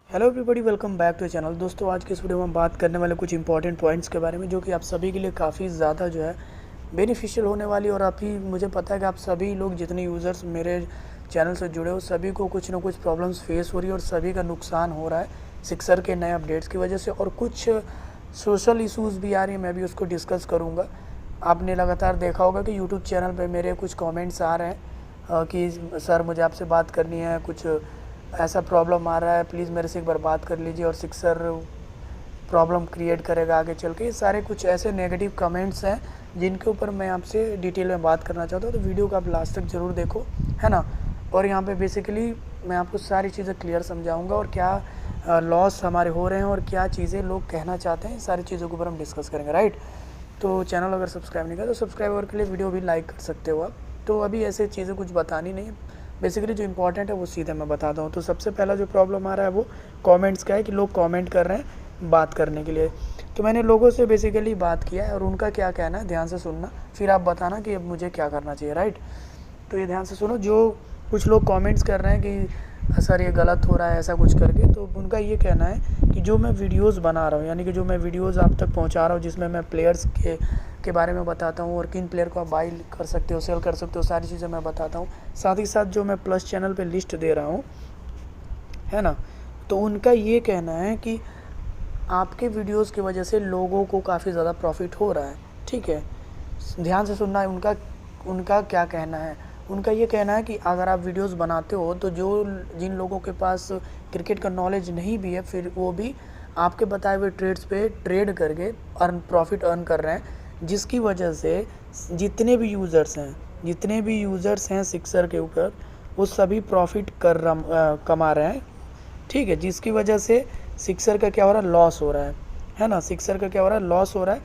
Hello everybody, welcome back to channel. दोस्तों, आज के इस वीडियो में हम बात करने वाले कुछ इंपॉर्टेंट पॉइंट्स के बारे में जो कि आप सभी के लिए काफ़ी ज़्यादा जो है बेनिफिशियल होने वाली। और अभी मुझे पता है कि आप सभी लोग जितने यूज़र्स मेरे चैनल से जुड़े हो सभी को कुछ ना कुछ प्रॉब्लम्स फेस हो रही है और सभी का नुकसान हो रहा है सिक्सर के नए अपडेट्स की वजह से। और कुछ सोशल इशूज़ भी आ रही है, मैं भी उसको डिस्कस करूँगा। आपने लगातार देखा होगा कि यूट्यूब चैनल पर मेरे कुछ कॉमेंट्स आ रहे हैं कि सर मुझे आपसे बात करनी है, कुछ ऐसा प्रॉब्लम आ रहा है, प्लीज़ मेरे से एक बार बात कर लीजिए और सिक्सर प्रॉब्लम क्रिएट करेगा आगे चल के। ये सारे कुछ ऐसे नेगेटिव कमेंट्स हैं जिनके ऊपर मैं आपसे डिटेल में बात करना चाहता हूँ, तो वीडियो को आप लास्ट तक ज़रूर देखो, है ना। और यहाँ पे बेसिकली मैं आपको सारी चीज़ें क्लियर समझाऊँगा और क्या लॉस हमारे हो रहे हैं और क्या चीज़ें लोग कहना चाहते हैं, सारी चीज़ों के ऊपर हम डिस्कस करेंगे, राइट। तो चैनल अगर सब्सक्राइब नहीं किया तो सब्सक्राइब के लिए वीडियो भी लाइक कर सकते हो आप। तो अभी ऐसे चीज़ें कुछ बतानी नहीं है, बेसिकली जो इंपॉर्टेंट है वो सीधे मैं बताता हूँ। तो सबसे पहला जो प्रॉब्लम आ रहा है वो कमेंट्स का है कि लोग कमेंट कर रहे हैं बात करने के लिए। तो मैंने लोगों से बेसिकली बात किया है और उनका क्या कहना है ध्यान से सुनना, फिर आप बताना कि अब मुझे क्या करना चाहिए, राइट। तो ये ध्यान से सुनो। जो कुछ लोग कमेंट्स कर रहे हैं कि सर ये गलत हो रहा है ऐसा कुछ करके, तो उनका ये कहना है कि जो मैं वीडियोस बना रहा हूँ, यानी कि जो मैं वीडियोस आप तक पहुँचा रहा हूँ जिसमें मैं प्लेयर्स के बारे में बताता हूँ और किन प्लेयर को आप बाई कर सकते हो, सेल कर सकते हो, सारी चीज़ें मैं बताता हूँ। साथ ही साथ जो मैं प्लस चैनल पे लिस्ट दे रहा हूँ, है ना, तो उनका ये कहना है कि आपके वीडियोस की वजह से लोगों को काफ़ी ज़्यादा प्रॉफिट हो रहा है। ठीक है, ध्यान से सुनना है उनका उनका क्या कहना है। उनका ये कहना है कि अगर आप वीडियोस बनाते हो तो जिन लोगों के पास क्रिकेट का नॉलेज नहीं भी है, फिर वो भी आपके बताए हुए ट्रेड्स पे ट्रेड करके प्रॉफिट अर्न कर रहे हैं, जिसकी वजह से जितने भी यूज़र्स हैं सिक्सर के ऊपर वो सभी प्रॉफिट कमा रहे हैं। ठीक है, जिसकी वजह से सिक्सर का क्या हो रहा है, लॉस हो रहा है ना। सिक्सर का क्या हो रहा है, लॉस हो रहा है।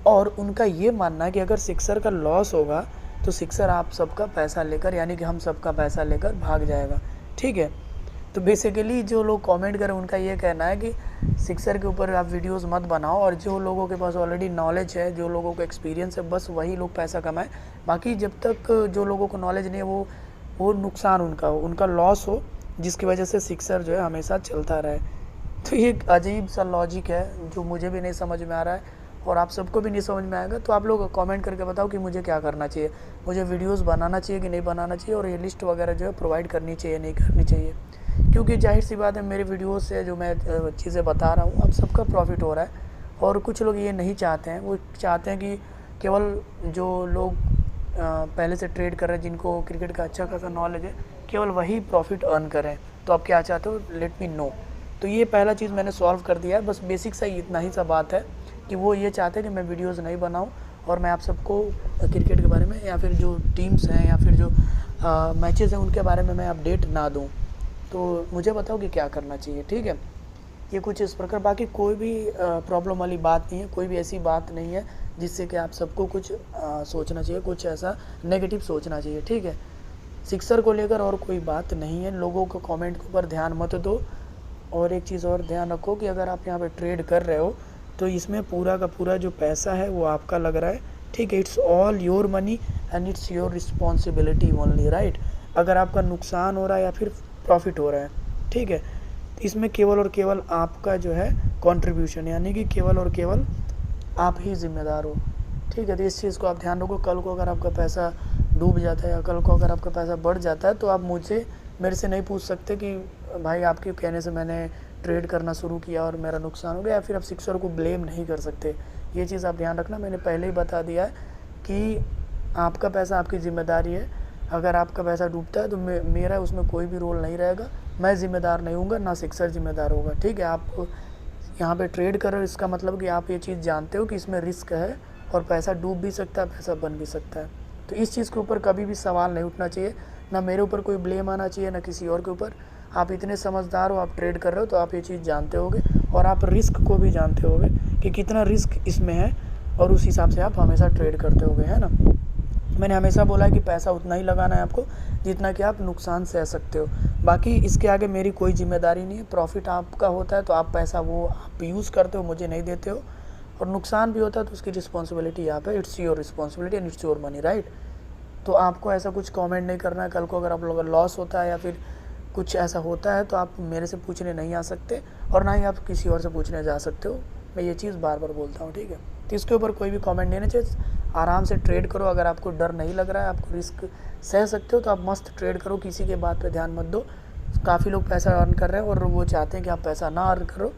और उनका ये मानना है कि अगर सिक्सर का लॉस होगा तो सिक्सर आप सबका पैसा लेकर, यानी कि हम सबका पैसा लेकर भाग जाएगा। ठीक है, तो बेसिकली जो लोग कमेंट करें उनका ये कहना है कि सिक्सर के ऊपर आप वीडियोस मत बनाओ, और जो लोगों के पास ऑलरेडी नॉलेज है, जो लोगों को एक्सपीरियंस है, बस वही लोग पैसा कमाएं। बाकी जब तक जो लोगों को नॉलेज नहीं है वो नुकसान उनका हो, उनका लॉस हो, जिसकी वजह से सिक्सर जो है हमेशा चलता रहे। तो ये एक अजीब सा लॉजिक है जो मुझे भी नहीं समझ में आ रहा है और आप सबको भी नहीं समझ में आएगा। तो आप लोग कमेंट करके बताओ कि मुझे क्या करना चाहिए, मुझे वीडियोस बनाना चाहिए कि नहीं बनाना चाहिए, और ये लिस्ट वगैरह जो है प्रोवाइड करनी चाहिए नहीं करनी चाहिए। क्योंकि जाहिर सी बात है मेरे वीडियोस से जो मैं चीज़ें बता रहा हूँ अब सबका प्रॉफिट हो रहा है। और कुछ लोग ये नहीं चाहते हैं, वो चाहते हैं कि केवल जो लोग पहले से ट्रेड कर रहे हैं, जिनको क्रिकेट का अच्छा खासा नॉलेज है, केवल वही प्रॉफिट अर्न करें। तो आप क्या चाहते हो, लेट मी नो। तो ये पहला चीज़ मैंने सॉल्व कर दिया है, बस बेसिक सा इतना ही सा बात है कि वो ये चाहते हैं कि मैं वीडियोस नहीं बनाऊं और मैं आप सबको क्रिकेट के बारे में या फिर जो टीम्स हैं या फिर जो मैचेस हैं उनके बारे में मैं अपडेट ना दूं। तो मुझे बताओ कि क्या करना चाहिए। ठीक है, ये कुछ इस प्रकार, बाकी कोई भी प्रॉब्लम वाली बात नहीं है, कोई भी ऐसी बात नहीं है जिससे कि आप सबको कुछ सोचना चाहिए, कुछ ऐसा नेगेटिव सोचना चाहिए। ठीक है, सिक्सर को लेकर और कोई बात नहीं है, लोगों को कमेंट के ऊपर ध्यान मत दो। और एक चीज़ और ध्यान रखो कि अगर आप यहाँ पे ट्रेड कर रहे हो तो इसमें पूरा का पूरा जो पैसा है वो आपका लग रहा है। ठीक है, it's all your money and it's your responsibility only, right. अगर आपका नुकसान हो रहा है या फिर प्रॉफिट हो रहा है, ठीक है, इसमें केवल और केवल आपका जो है कंट्रीब्यूशन, यानी कि केवल और केवल आप ही जिम्मेदार हो। ठीक है, तो इस चीज़ को आप ध्यान रखो। कल को अगर आपका पैसा डूब जाता है या कल को अगर आपका पैसा बढ़ जाता है तो आप मेरे से नहीं पूछ सकते कि भाई आपके कहने से मैंने ट्रेड करना शुरू किया और मेरा नुकसान हो गया, या फिर आप सिक्सर को ब्लेम नहीं कर सकते। ये चीज़ आप ध्यान रखना, मैंने पहले ही बता दिया है कि आपका पैसा आपकी ज़िम्मेदारी है। अगर आपका पैसा डूबता है तो मेरा उसमें कोई भी रोल नहीं रहेगा, मैं ज़िम्मेदार नहीं हूँगा, ना सिक्सर ज़िम्मेदार होगा। ठीक है, आप यहाँ पे ट्रेड कर रहे हो, इसका मतलब कि आप ये चीज़ जानते हो कि इसमें रिस्क है और पैसा डूब भी सकता है, पैसा बन भी सकता है। तो इस चीज़ के ऊपर कभी भी सवाल नहीं उठना चाहिए, ना मेरे ऊपर कोई ब्लेम आना चाहिए ना किसी और के ऊपर। आप इतने समझदार हो, आप ट्रेड कर रहे हो तो आप ये चीज़ जानते होगे और आप रिस्क को भी जानते होगे कि कितना रिस्क इसमें है, और उस हिसाब से आप हमेशा ट्रेड करते होगे, है ना। मैंने हमेशा बोला है कि पैसा उतना ही लगाना है आपको जितना कि आप नुकसान सह सकते हो। बाकी इसके आगे मेरी कोई जिम्मेदारी नहीं है। प्रॉफिट आपका होता है तो आप पैसा वो आप यूज़ करते हो, मुझे नहीं देते हो, और नुकसान भी होता है तो उसकी रिस्पॉन्सिबिलिटी आप है। It's your responsibility and it's your money, right. तो आपको ऐसा कुछ कमेंट नहीं करना है। कल को अगर आप लोग लॉस होता है या फिर कुछ ऐसा होता है तो आप मेरे से पूछने नहीं आ सकते और ना ही आप किसी और से पूछने जा सकते हो। मैं ये चीज़ बार बार बोलता हूँ, ठीक है। तो इसके ऊपर कोई भी कमेंट नहीं चाहिए, आराम से ट्रेड करो। अगर आपको डर नहीं लग रहा है, आपको रिस्क सह सकते हो तो आप मस्त ट्रेड करो, किसी के बात पे ध्यान मत दो। काफ़ी लोग पैसा अर्न कर रहे हैं और वो चाहते हैं कि आप पैसा ना अर्न करो,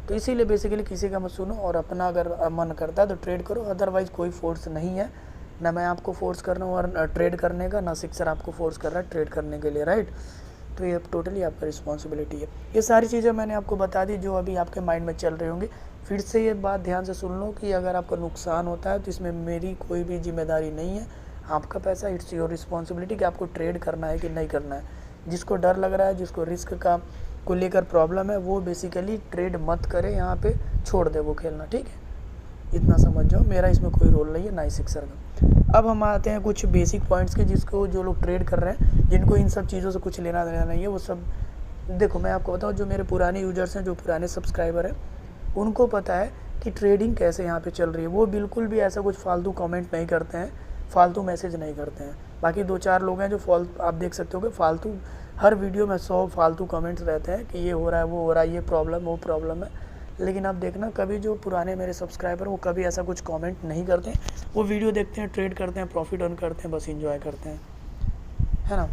तो इसीलिए बेसिकली किसी का मत सुनो और अपना अगर मन करता है तो ट्रेड करो। अदरवाइज़ कोई फोर्स नहीं है, ना मैं आपको फोर्स कर रहा हूँ और ट्रेड करने का, ना सिक्सर आपको फोर्स कर रहा है ट्रेड करने के लिए, राइट। तो ये टोटली आपका रिस्पॉन्सिबिलिटी है। ये सारी चीज़ें मैंने आपको बता दी जो अभी आपके माइंड में चल रही होंगी। फिर से ये बात ध्यान से सुन लो कि अगर आपका नुकसान होता है तो इसमें मेरी कोई भी जिम्मेदारी नहीं है। आपका पैसा, इट्स योर रिस्पॉन्सिबिलिटी कि आपको ट्रेड करना है कि नहीं करना है। जिसको डर लग रहा है, जिसको रिस्क का को लेकर प्रॉब्लम है, वो बेसिकली ट्रेड मत करे, यहाँ पे छोड़ दे वो खेलना, ठीक है। इतना समझ जाओ, मेरा इसमें कोई रोल नहीं है, ना ही सिक्सर का। अब हम आते हैं कुछ बेसिक पॉइंट्स के, जिसको जो लोग ट्रेड कर रहे हैं, जिनको इन सब चीज़ों से कुछ लेना देना नहीं है, वो सब देखो मैं आपको बताऊँ। जो मेरे पुराने यूजर्स हैं, जो पुराने सब्सक्राइबर हैं, उनको पता है कि ट्रेडिंग कैसे यहाँ पे चल रही है। वो बिल्कुल भी ऐसा कुछ फालतू कमेंट नहीं करते हैं, फालतू मैसेज नहीं करते हैं। बाकी 2-4 लोग हैं जो आप देख सकते हो कि फालतू हर वीडियो में 100 फालतू कमेंट्स रहते हैं कि ये हो रहा है, वो हो रहा है, ये प्रॉब्लम, वो प्रॉब्लम है। लेकिन आप देखना, कभी जो पुराने मेरे सब्सक्राइबर, वो कभी ऐसा कुछ कमेंट नहीं करते हैं। वो वीडियो देखते हैं, ट्रेड करते हैं, प्रॉफिट अर्न करते हैं, बस इंजॉय करते हैं, है ना।